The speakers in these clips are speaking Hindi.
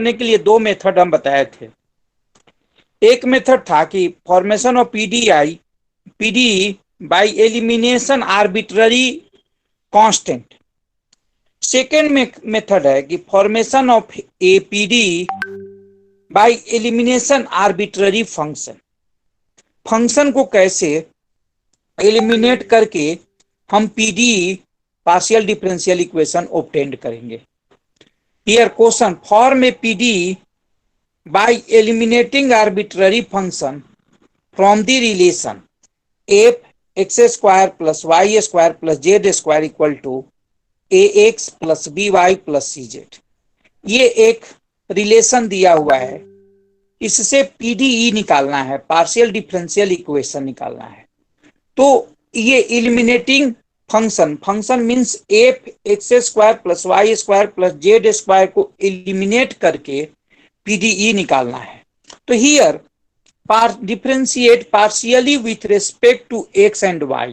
करने के लिए दो मेथड हम बताए थे। एक मेथड था कि formation of PDE by elimination arbitrary constant. Second method है कि formation of a PDE by elimination arbitrary function. Function को कैसे एलिमिनेट करके हम PDE partial differential equation obtain करेंगे। Here question, form a PDE by eliminating arbitrary function from the relation f x square plus y square plus z square equal to ax plus by plus cz। ये एक रिलेशन दिया हुआ है, इससे पीडीई निकालना है, पार्शियल डिफरेंशियल इक्वेशन निकालना है। तो ये eliminating function means f x square plus Y square plus Z square को एलिमिनेट करके पीडीई निकालना है। तो here differentiate partially with respect to x and y.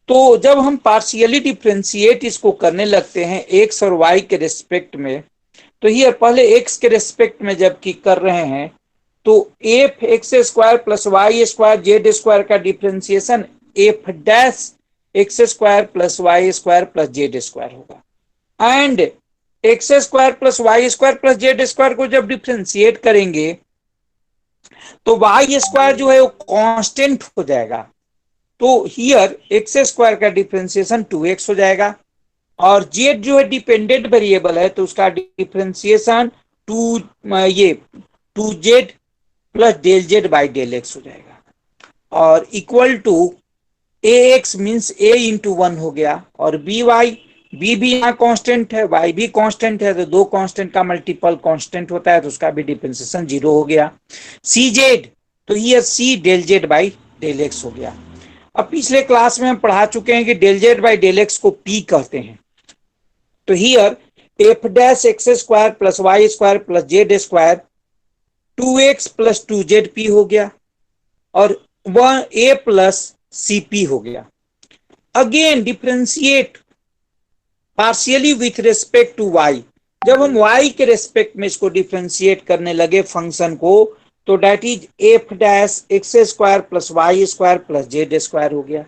तो जब हम पार्शियली डिफरेंशिएट इसको करने लगते हैं एक्स और वाई के रेस्पेक्ट में, तो हियर पहले एक्स के रेस्पेक्ट में जबकि कर रहे हैं तो F x square plus Y square Z square का differentiation F dash x square plus Y square plus Z square होगा। And X square plus Y square plus Z square को जब डिफरेंशिएट करेंगे तो वाई स्क्वायर जो है वो कांस्टेंट हो जाएगा। तो हियर एक्स स्क्वायर का डिफरेंशिएशन 2x हो जाएगा और जेड जो है डिपेंडेंट वेरिएबल है तो उसका differentiation 2z plus del z by del x हो जाएगा और equal to ax means a into 1 हो गया और बी भी यहाँ कांस्टेंट है, y भी कांस्टेंट है, तो दो कांस्टेंट का मल्टीपल कांस्टेंट होता है तो उसका भी डिफरेंशिएशन 0 हो गया। सी जेड तो here see del z by del x हो गया। अब पिछले क्लास में हम पढ़ा चुके हैं कि del z by del x को पी कहते हैं। तो here f dash x square plus Y square plus Z square 2x plus 2z p हो गया और वह a प्लस सी पी हो गया। Again differentiate partially with respect to y। जब हम y के रेस्पेक्ट में इसको डिफरेंशिएट करने लगे फंक्शन को तो that is f dash x square plus Y square plus Z square हो गया।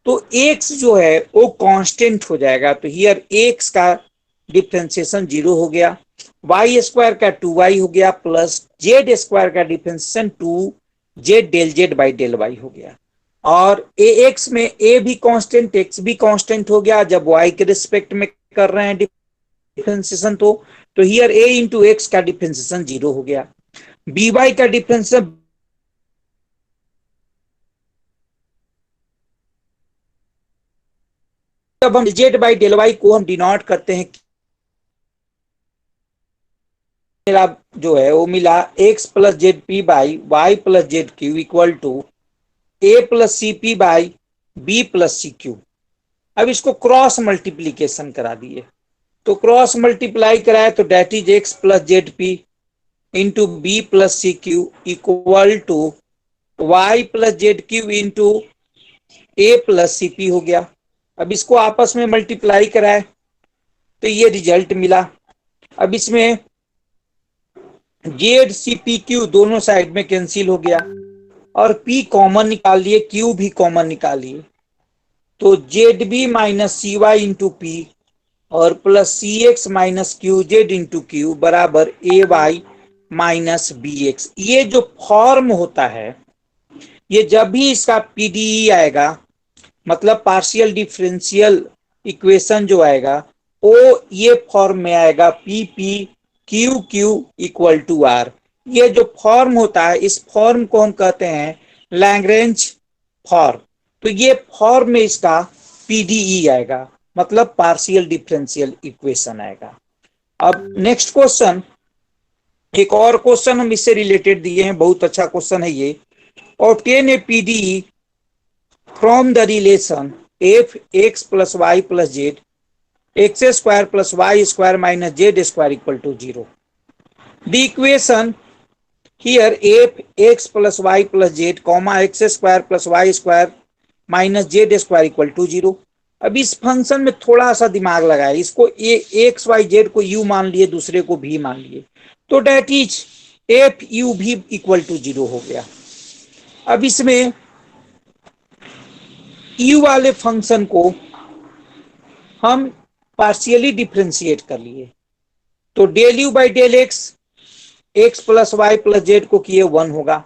तो x जो है वो कांस्टेंट हो जाएगा तो हियर x का डिफरेंशिएशन 0 हो गया, वाई स्क्वायर का 2y हो गया प्लस जेड स्क्वायर का differentiation 2z del z by del y हो गया और ax में a भी कांस्टेंट x भी कांस्टेंट हो गया जब y के रिस्पेक्ट में कर रहे हैं डिफरेंशिएशन तो हियर a इंटू एक्स का डिफरेंशिएशन 0 हो गया। by का डिफरेंशिएशन जब हम जेड बाई डेल वाई को हम डिनोट करते हैं मेरा जो है वो मिला x plus z p by y plus z q equal to a plus c p by b plus c q. अब इसको क्रॉस मल्टीप्लीकेशन करा दिए तो क्रॉस मल्टीप्लाई कराए तो that is x plus z p into b plus c q equal to y plus z q into a plus c p हो गया। अब इसको आपस में मल्टीप्लाई कराए तो ये रिजल्ट मिला। अब इसमें जेड सी पी क्यू दोनों साइड में कैंसिल हो गया और P कॉमन निकाल लिए, Q भी कॉमन निकाल लिए तो Z B minus C Y into P और plus C X minus Q Z into Q बराबर A Y minus B X. ये जो फॉर्म होता है ये जब भी इसका पीडीई आएगा मतलब पार्शियल डिफरेंशियल इक्वेशन जो आएगा वो ये फॉर्म में आएगा p p q q equal to r. ये जो फॉर्म होता है इस फॉर्म को हम कहते हैं लैग्रेंज फॉर्म। तो ये फॉर्म में इसका पीडीई आएगा मतलब पार्शियल डिफरेंशियल इक्वेशन आएगा। अब नेक्स्ट क्वेश्चन, एक और क्वेश्चन हम इससे रिलेटेड दिए हैं, बहुत अच्छा क्वेश्चन है ये। Obtain a PDE from the relation f x plus y plus z x square plus Y square minus z square equal to 0। The equation here f x plus y plus z comma x square plus y square minus z square equal to 0। अब इस फंक्शन में थोड़ा सा दिमाग लगाए, इसको एक्स वाई जेड को यू मान लिए, दूसरे को भी मान लिए, तो डेट इज एफ यू भी इक्वल टू 0 हो गया। अब इसमें यू वाले फंक्शन को हम पार्शियली डिफ्रेंशिएट कर लिए, तो del you by del x, x plus y plus z को किए 1 होगा,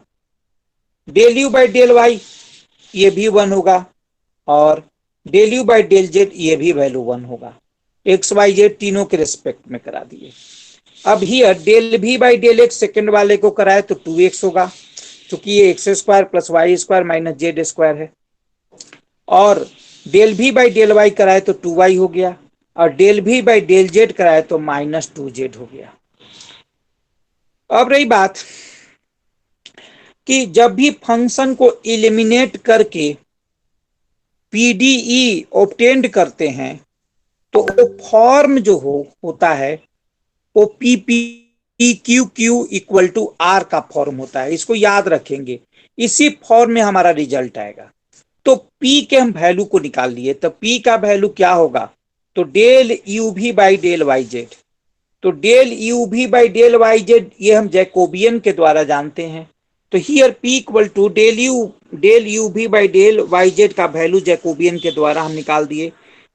del you by del y ये भी 1 होगा, और del you by del z ये भी वैल्यू 1 होगा। एक्स वाई जेड तीनों के रिस्पेक्ट में करा दिए। अब हियर डेल भी बाई डेल एक्स सेकेंड वाले को कराए तो 2x होगा, क्योंकि ये x square plus Y square minus z square है, और डेल भी बाई डेल वाई कराए तो 2y हो गया, और डेल भी बाई डेल जेड कराए तो -2z हो गया। अब रही बात कि जब भी फंक्शन को एलिमिनेट करके पीडीई ऑब्टेंड करते हैं तो वो फॉर्म जो होता है वो p p q q equal to r का फॉर्म होता है, इसको याद रखेंगे। इसी फॉर्म में हमारा रिजल्ट आएगा। तो P के हम वैल्यू को निकाल लिए, तो P का वैल्यू क्या होगा, तो डेल यू भी बाई डेल वाई जेड, तो डेल यू भी बाई डेल वाई जेड ये हम जैकोबियन के द्वारा जानते हैं। तो here P equal to del you भी बाई डेल वाई जेड का वैल्यू जैकोबियन के द्वारा हम निकाल दिए।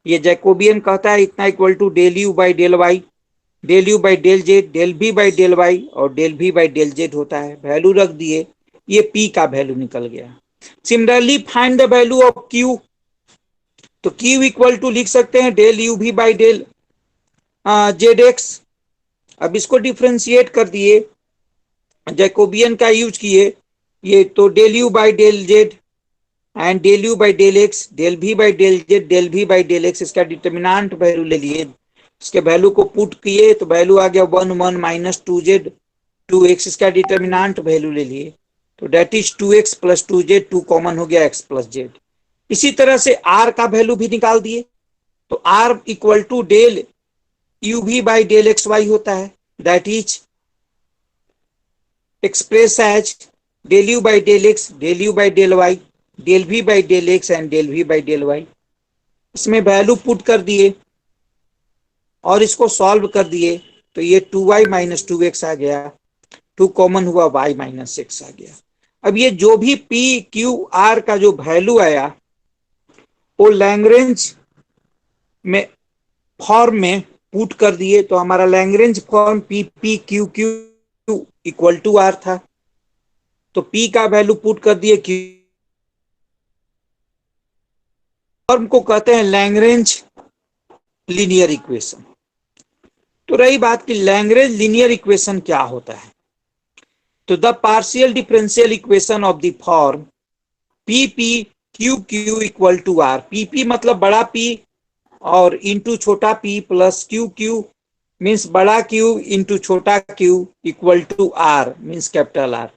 ये जैकोबियन कहता है इतना equal to del you by del Y, del you by del Z, del V by del Y और del V by del Z होता है। वैल्यू रख दिए, ये P का वैल्यू निकल गया। Similarly find the value of Q, तो Q इक्वल टू लिख सकते हैं डेल यू भी बाई डेल जेड एक्स। अब इसको डिफ्रेंशिएट कर दिए, जैकोबियन का यूज किए, ये तो del you by del z and del you by del x, del भी बाई डेल जेड, डेल भी बाई डेल एक्स, इसका डिटर्मिनेंट वैल्यू ले लिए, इसके वैल्यू को पुट किए तो वैल्यू आ गया 1 1 माइनस 2z 2x, इसका डिटर्मिनेंट वैल्यू ले लिए, तो that is 2x plus 2z, 2 common हो गया x प्लस जेड। इसी तरह से r का वैल्यू भी निकाल दिए, तो r equal to del you भी बाई डेल एक्स वाई होता है, that is express as del you by del x, del you by del Y, del भी by del X and del भी बाई डेल वाई। इसमें वैल्यू पुट कर दिए और इसको सॉल्व कर दिए, तो ये 2y माइनस 2x आ गया, 2 कॉमन हुआ y माइनस एक्स आ गया। अब ये जो भी p q r का जो वैल्यू आया वो लैग्रेंज में फॉर्म में पुट कर दिए, तो हमारा Lagrange form p p q q equal to r था, तो p का वैल्यू पुट कर दिए, q फॉर्म को कहते हैं लैग्रेंज लीनियर इक्वेशन। तो रही बात कि लैग्रेंज लीनियर इक्वेशन क्या होता है, तो the partial differential equation of the form p p q q equal to r, p p मतलब बड़ा P और इंटू छोटा p plus q q means बड़ा Q इंटू छोटा q equal to R means capital R,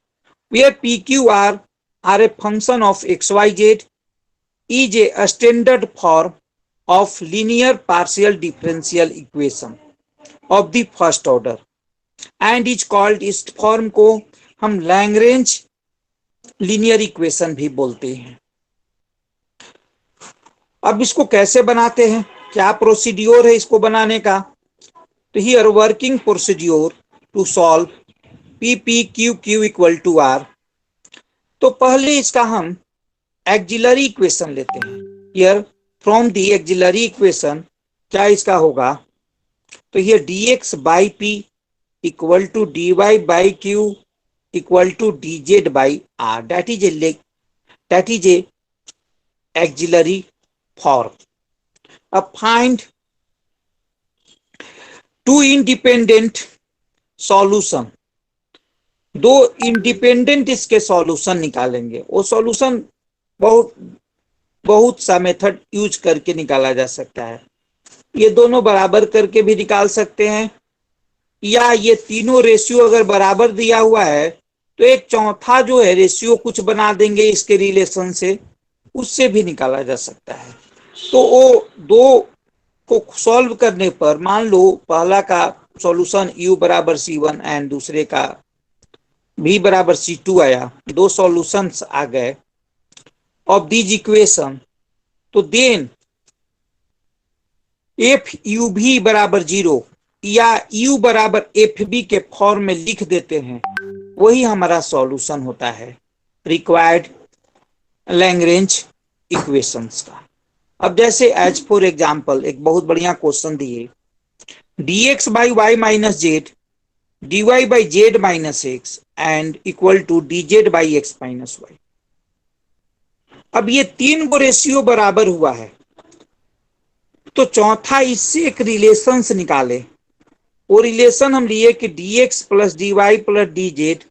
where p q r are a function of x y z is a standard form of linear partial differential equation of the first order and is called, इस फॉर्म को हम लैग्रेंज लीनियर इक्वेशन भी बोलते हैं। अब इसको कैसे बनाते हैं, क्या प्रोसीड्योर है इसको बनाने का, तो here working procedure to solve p p q q equal to r. तो पहले इसका हम एक्सिलरी इक्वेशन लेते हैं। Here from the auxiliary equation क्या इसका होगा, तो here dx by p equal to dy by q equal to dz by r, that is a auxiliary form. अब फाइंड टू इंडिपेंडेंट सॉल्यूशन, दो इंडिपेंडेंट इसके सॉल्यूशन निकालेंगे। वो सॉल्यूशन बहुत सा मेथड यूज करके निकाला जा सकता है, ये दोनों बराबर करके भी निकाल सकते हैं, या ये तीनों रेशियो अगर बराबर दिया हुआ है तो एक चौथा जो है रेशियो कुछ बना देंगे इसके रिलेशन से, उससे भी निकाला जा सकता है। तो वो दो को सॉल्व करने पर मान लो पहला का सॉल्यूशन u बराबर c1 एंड दूसरे का v बराबर c2 आया, दो सॉल्यूशंस आ गए ऑफ दिस इक्वेशन, तो देन एफ यू भी बराबर 0 या u बराबर एफ बी के फॉर्म में लिख देते हैं, वही हमारा सॉल्यूशन होता है रिक्वायर्ड लैग्रेंज इक्वेशंस का। अब जैसे एज फॉर एग्जाम्पल एक बहुत बढ़िया क्वेश्चन दिए, dx by y minus z dy by z minus x and equal to dz by x minus y. अब ये तीन को रेशियो बराबर हुआ है, तो चौथा इससे एक रिलेशंस निकाले। वो रिलेशन हम लिए कि dx plus dy plus dz,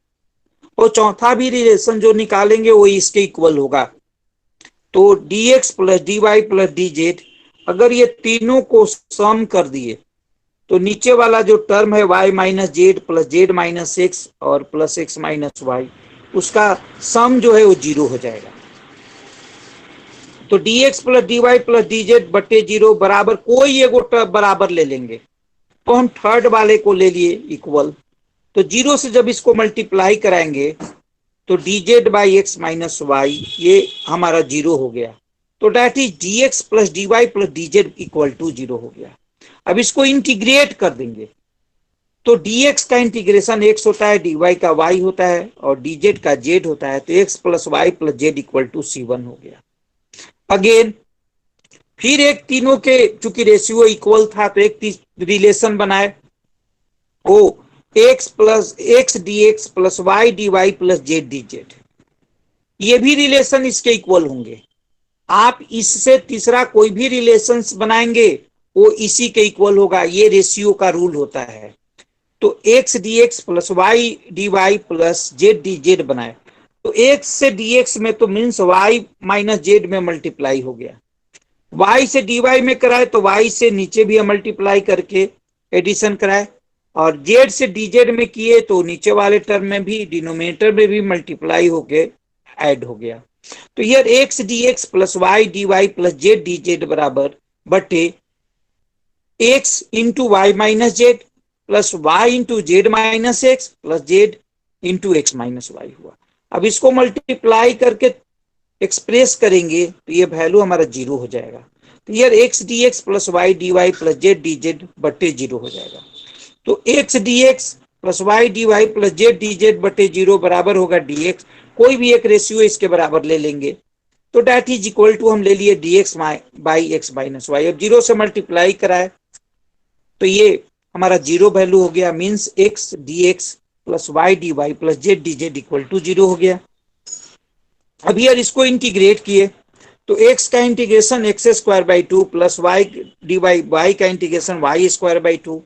और चौथा भी रिलेशन जो निकालेंगे वो इसके इक्वल होगा। तो dx plus dy plus dz, अगर ये तीनों को सम कर दिए तो नीचे वाला जो टर्म है y minus z plus Z minus x और प्लस एक्स माइनस वाई, उसका सम जो है वो 0 हो जाएगा। तो dx plus dy plus dz बटे 0 बराबर कोई एगो टर्म बराबर ले लेंगे, तो हम थर्ड वाले को ले लिए इक्वल। तो 0 से जब इसको मल्टीप्लाई कराएंगे तो dz by x minus y ये हमारा 0 हो गया। तो that is dx plus dy plus dz equal to 0 हो गया। अब इसको इंटीग्रेट कर देंगे, तो dx का इंटीग्रेशन x होता है, dy का y होता है और dz का z होता है। तो x plus y plus z equal to C1 हो गया। अगेन फिर एक तीनों के चूंकि रेशियो इक्वल था तो एक रिलेशन बनाए, ओ x plus x d x plus Y D y plus z D z, ये भी रिलेशन इसके इक्वल होंगे। आप इससे तीसरा कोई भी रिलेशन बनाएंगे वो इसी के इक्वल होगा, ये रेशियो का रूल होता है। तो x d x plus Y D y plus z D z बनाए, तो एक्स से डी एक्स में तो मीन्स वाई माइनस जेड में मल्टीप्लाई हो गया, y से dy में कराए तो y से नीचे भी मल्टीप्लाई करके एडिशन कराए, और z से dz में किए तो नीचे वाले टर्म में भी डिनोमिनेटर में भी मल्टीप्लाई होके ऐड हो गया। तो यार x dx plus Y D y plus z D z बराबर बटे x into y minus z plus y into z minus x plus z into x minus y हुआ। अब इसको मल्टीप्लाई करके एक्सप्रेस करेंगे तो ये वैल्यू हमारा 0 हो जाएगा। तो यार x d x plus Y D y plus z D z बटे 0 हो जाएगा। तो x d x plus Y D y plus z D z बटे 0 बराबर होगा डी एक्स, कोई भी एक रेशियो इसके बराबर ले लेंगे, तो डेट इज इक्वल टू हम ले लिए d x by x minus y. अब 0 से मल्टीप्लाई कराए तो ये हमारा 0 वैल्यू हो गया, means x d x plus Y D y plus z D z equal to 0 हो गया। अब यार इसको इंटीग्रेट किए तो x का integration X square by 2 plus Y D Y, Y का integration Y square by 2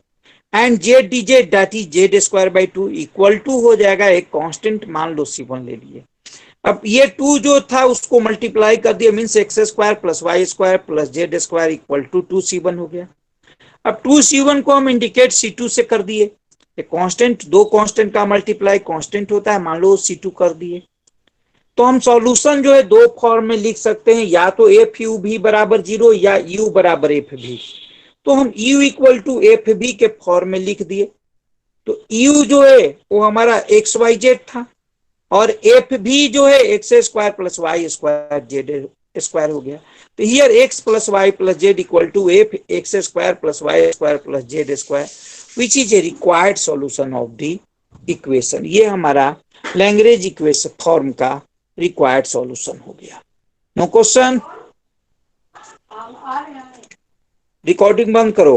and Z D Z that is Z square by 2 equal to हो जाएगा एक कांस्टेंट, मान लो C1 ले लिए। अब ये 2 जो था उसको मल्टीप्लाई कर दिया, means x square plus Y square plus Z square equal to 2C1 हो गया। अब 2C1 को हम इंडिकेट C2 से कर दिए, कांस्टेंट दो कांस्टेंट का मल्टीप्लाई कांस्टेंट होता है, मान लो C2 कर दिए। तो हम सॉल्यूशन जो है दो फॉर्म में लिख सकते हैं, या तो एफ यू भी बराबर 0 या यू बराबर एफ भी। तो हम u equal to f b के फॉर्म में लिख दिए। तो यू जो है वो हमारा एक्स वाई जेड था और एफ भी जो है x square plus Y square Z square हो गया। तो here x plus y plus z equal to f x square plus Y square plus Z square which is a required solution of the equation. ये हमारा लैग्रेंज इक्वेशन फॉर्म का रिक्वायर्ड सॉल्यूशन हो गया। नो क्वेश्चन, रिकॉर्डिंग बंद करो।